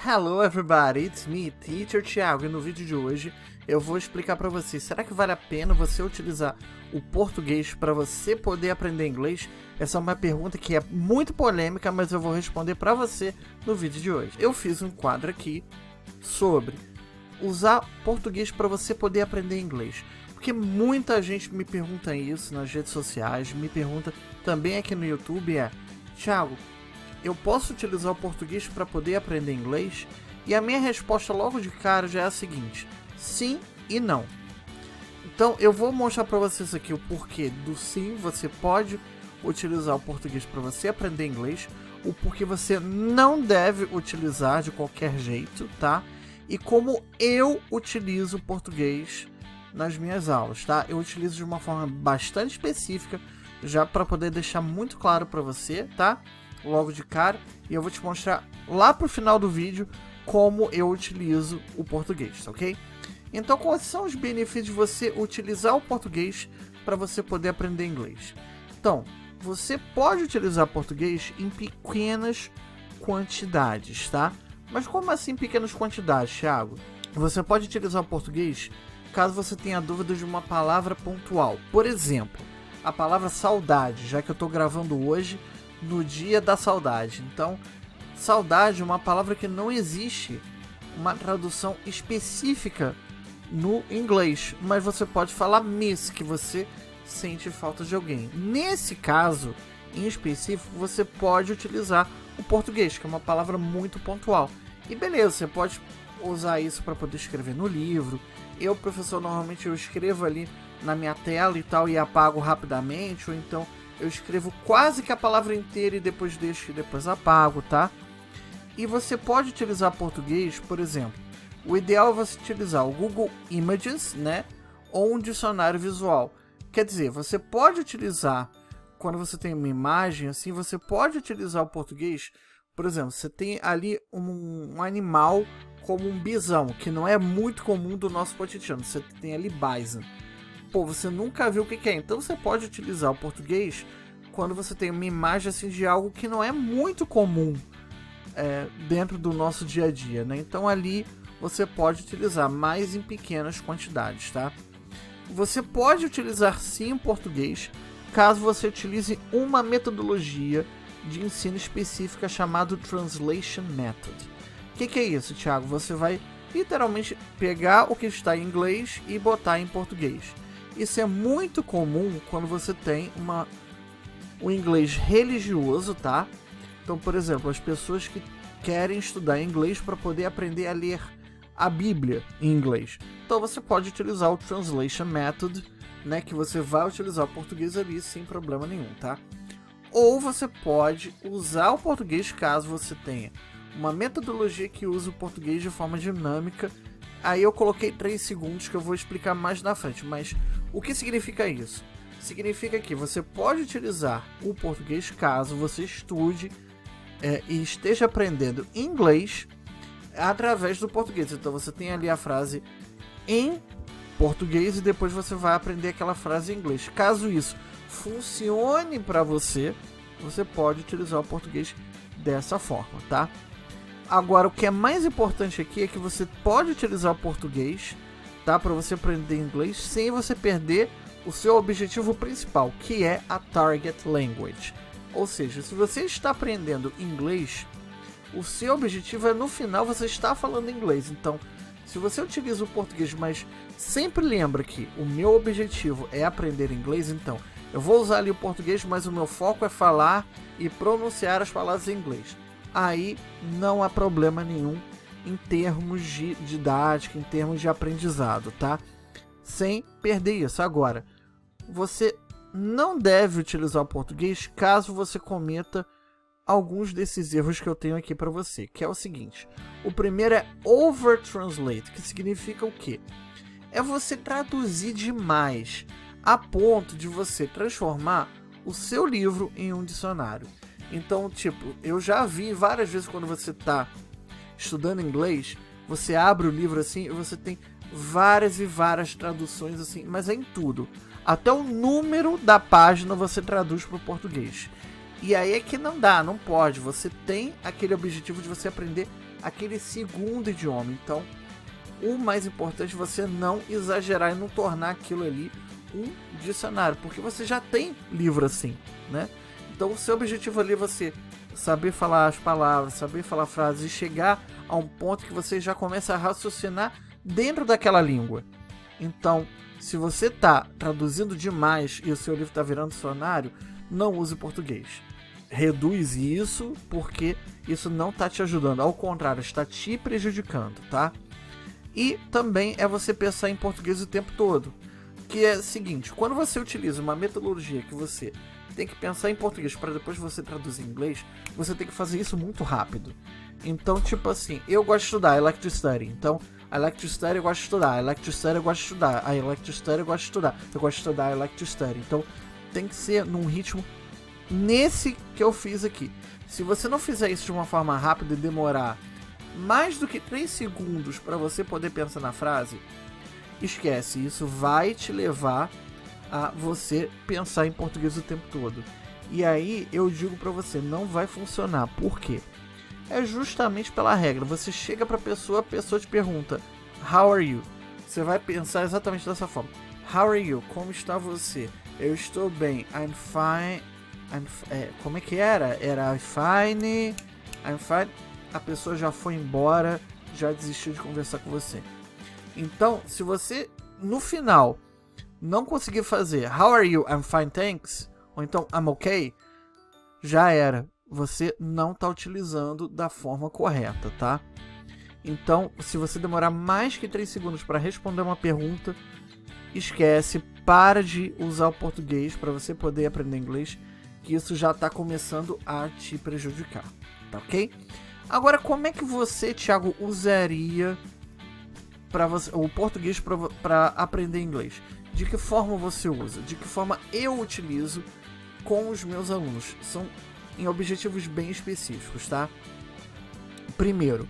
Hello everybody, it's me, Teacher Thiago, e no vídeo de hoje eu vou explicar para vocês, será que vale a pena você utilizar o português para você poder aprender inglês? Essa é uma pergunta que é muito polêmica, mas eu vou responder para você no vídeo de hoje. Eu fiz um quadro aqui sobre usar português para você poder aprender inglês, porque muita gente me pergunta isso nas redes sociais, me pergunta também aqui no YouTube, Thiago, eu posso utilizar o português para poder aprender inglês? E a minha resposta logo de cara já é a seguinte: sim e não. Então eu vou mostrar para vocês aqui o porquê do sim, você pode utilizar o português para você aprender inglês, o porquê você não deve utilizar de qualquer jeito, tá? E como eu utilizo o português nas minhas aulas, tá? Eu utilizo de uma forma bastante específica, já para poder deixar muito claro para você, tá? Logo de cara, e eu vou te mostrar lá pro final do vídeo como eu utilizo o português, ok? Então, quais são os benefícios de você utilizar o português para você poder aprender inglês? Então, você pode utilizar português em pequenas quantidades, tá? Mas como assim pequenas quantidades, Thiago? Você pode utilizar o português caso você tenha dúvida de uma palavra pontual. Por exemplo, a palavra saudade, já que eu estou gravando hoje no dia da saudade. Então, saudade é uma palavra que não existe uma tradução específica no inglês, mas você pode falar miss, que você sente falta de alguém. Nesse caso, em específico, você pode utilizar o português, que é uma palavra muito pontual. E beleza, você pode usar isso para poder escrever no livro. Eu, professor, normalmente eu escrevo ali na minha tela e tal, e apago rapidamente, ou então eu escrevo quase que a palavra inteira e depois deixo e depois apago, tá? E você pode utilizar português, por exemplo, o ideal é você utilizar o Google Images, né? Ou um dicionário visual. Quer dizer, você pode utilizar, quando você tem uma imagem assim, você pode utilizar o português, por exemplo, você tem ali um animal como um bisão, que não é muito comum do nosso cotidiano, você tem ali bison. Pô, você nunca viu o que é, então você pode utilizar o português quando você tem uma imagem assim de algo que não é muito comum dentro do nosso dia a dia, né? Então ali você pode utilizar, mais em pequenas quantidades, tá? Você pode utilizar sim o português caso você utilize uma metodologia de ensino específica chamada Translation Method. O que é isso, Thiago? Você vai literalmente pegar o que está em inglês e botar em português. Isso é muito comum quando você tem o inglês religioso, tá? Então, por exemplo, as pessoas que querem estudar inglês para poder aprender a ler a Bíblia em inglês. Então, você pode utilizar o Translation Method, né? Que você vai utilizar o português ali sem problema nenhum, tá? Ou você pode usar o português caso você tenha uma metodologia que usa o português de forma dinâmica. Aí eu coloquei 3 segundos que eu vou explicar mais na frente, mas o que significa isso? Significa que você pode utilizar o português caso você estude e esteja aprendendo inglês através do português. Então você tem ali a frase em português e depois você vai aprender aquela frase em inglês. Caso isso funcione para você, você pode utilizar o português dessa forma, tá? Agora, o que é mais importante aqui é que você pode utilizar o português, tá, para você aprender inglês sem você perder o seu objetivo principal, que é a Target Language. Ou seja, se você está aprendendo inglês, o seu objetivo é no final você estar falando inglês. Então, se você utiliza o português, mas sempre lembra que o meu objetivo é aprender inglês, então eu vou usar ali o português, mas o meu foco é falar e pronunciar as palavras em inglês. Aí não há problema nenhum em termos de didática, em termos de aprendizado, tá? Sem perder isso. Agora, você não deve utilizar o português caso você cometa alguns desses erros que eu tenho aqui para você, que é o seguinte: o primeiro é over-translate, que significa o quê? É você traduzir demais, a ponto de você transformar o seu livro em um dicionário. Então, tipo, eu já vi várias vezes quando você está estudando inglês, você abre o livro assim e você tem várias e várias traduções assim, mas é em tudo. Até o número da página você traduz para o português. E aí é que não dá, não pode. Você tem aquele objetivo de você aprender aquele segundo idioma. Então, o mais importante é você não exagerar e não tornar aquilo ali um dicionário, porque você já tem livro assim, né? Então, o seu objetivo ali é você saber falar as palavras, saber falar frases e chegar a um ponto que você já começa a raciocinar dentro daquela língua. Então, se você está traduzindo demais e o seu livro está virando dicionário, não use português. Reduz isso, porque isso não está te ajudando. Ao contrário, está te prejudicando, tá? E também é você pensar em português o tempo todo. Que é o seguinte, quando você utiliza uma metodologia que você tem que pensar em português para depois você traduzir em inglês, você tem que fazer isso muito rápido. Então, tipo assim, eu gosto de estudar, I like to study. Então, I like to study, eu gosto de estudar. I like to study, eu gosto de estudar. I like to study, eu gosto de estudar. Eu gosto de estudar, I like to study. Então, tem que ser num ritmo nesse que eu fiz aqui. Se você não fizer isso de uma forma rápida e demorar mais do que 3 segundos para você poder pensar na frase, esquece. Isso vai te levar a você pensar em português o tempo todo. E aí, eu digo para você, não vai funcionar. Por quê? É justamente pela regra. Você chega pra pessoa, a pessoa te pergunta, how are you? Você vai pensar exatamente dessa forma. How are you? Como está você? Eu estou bem. I'm fine. Como é que era? Era I'm fine. A pessoa já foi embora, já desistiu de conversar com você. Então, se você, no final, não conseguir fazer how are you? I'm fine, thanks. Ou então I'm okay. Já era. Você não está utilizando da forma correta, tá? Então, se você demorar mais que 3 segundos para responder uma pergunta, esquece, para de usar o português para você poder aprender inglês, que isso já está começando a te prejudicar, tá ok? Agora, como é que você, Thiago, usaria o português para aprender inglês? De que forma você usa? De que forma eu utilizo com os meus alunos? São em objetivos bem específicos, tá? Primeiro,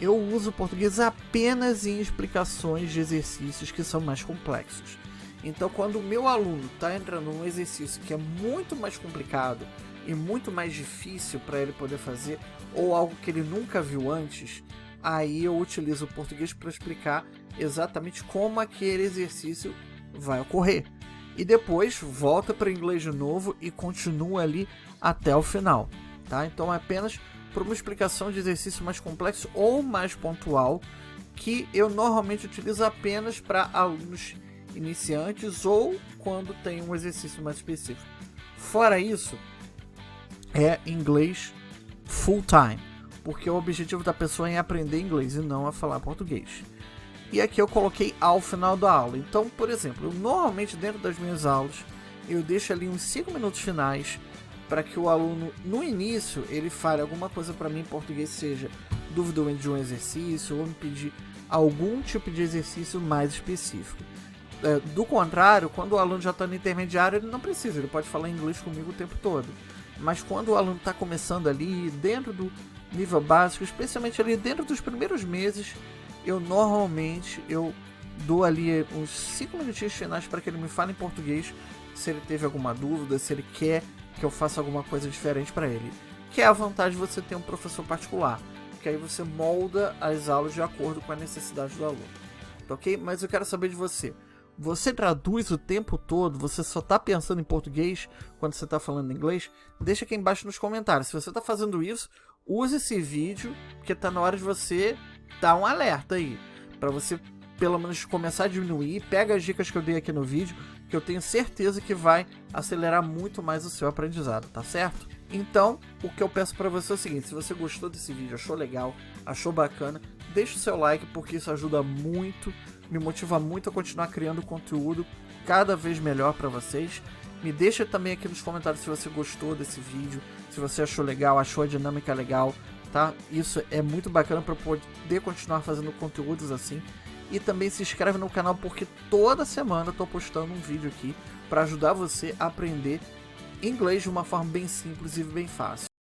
eu uso o português apenas em explicações de exercícios que são mais complexos. Então, quando o meu aluno está entrando num exercício que é muito mais complicado e muito mais difícil para ele poder fazer, ou algo que ele nunca viu antes, aí eu utilizo o português para explicar exatamente como aquele exercício vai ocorrer. E depois volta para o inglês de novo e continua ali até o final, tá? Então é apenas para uma explicação de exercício mais complexo ou mais pontual, que eu normalmente utilizo apenas para alunos iniciantes ou quando tem um exercício mais específico. Fora isso, é inglês full time, porque o objetivo da pessoa é aprender inglês e não a falar português. E aqui eu coloquei ao final da aula. Então, por exemplo, eu normalmente dentro das minhas aulas, eu deixo ali uns 5 minutos finais para que o aluno, no início, ele fale alguma coisa para mim em português, seja dúvida de um exercício ou me pedir algum tipo de exercício mais específico. Do contrário, quando o aluno já está no intermediário, ele não precisa, ele pode falar inglês comigo o tempo todo. Mas quando o aluno está começando ali, dentro do nível básico, especialmente ali dentro dos primeiros meses, eu normalmente dou ali uns 5 minutinhos finais para que ele me fale em português, se ele teve alguma dúvida, se ele quer que eu faça alguma coisa diferente para ele. Que é a vantagem de você ter um professor particular, que aí você molda as aulas de acordo com a necessidade do aluno. Tá ok? Mas eu quero saber de você. Você traduz o tempo todo? Você só está pensando em português quando você está falando inglês? Deixa aqui embaixo nos comentários. Se você está fazendo isso, use esse vídeo, porque está na hora de você dar um alerta aí, para você pelo menos começar a diminuir. Pega as dicas que eu dei aqui no vídeo, que eu tenho certeza que vai acelerar muito mais o seu aprendizado, tá certo? Então, o que eu peço para você é o seguinte: se você gostou desse vídeo, achou legal, achou bacana, deixa o seu like, porque isso ajuda muito, me motiva muito a continuar criando conteúdo cada vez melhor para vocês. Me deixa também aqui nos comentários se você gostou desse vídeo, se você achou legal, achou a dinâmica legal, tá? Isso é muito bacana para poder continuar fazendo conteúdos assim. E também se inscreve no canal, porque toda semana eu tô postando um vídeo aqui para ajudar você a aprender inglês de uma forma bem simples e bem fácil.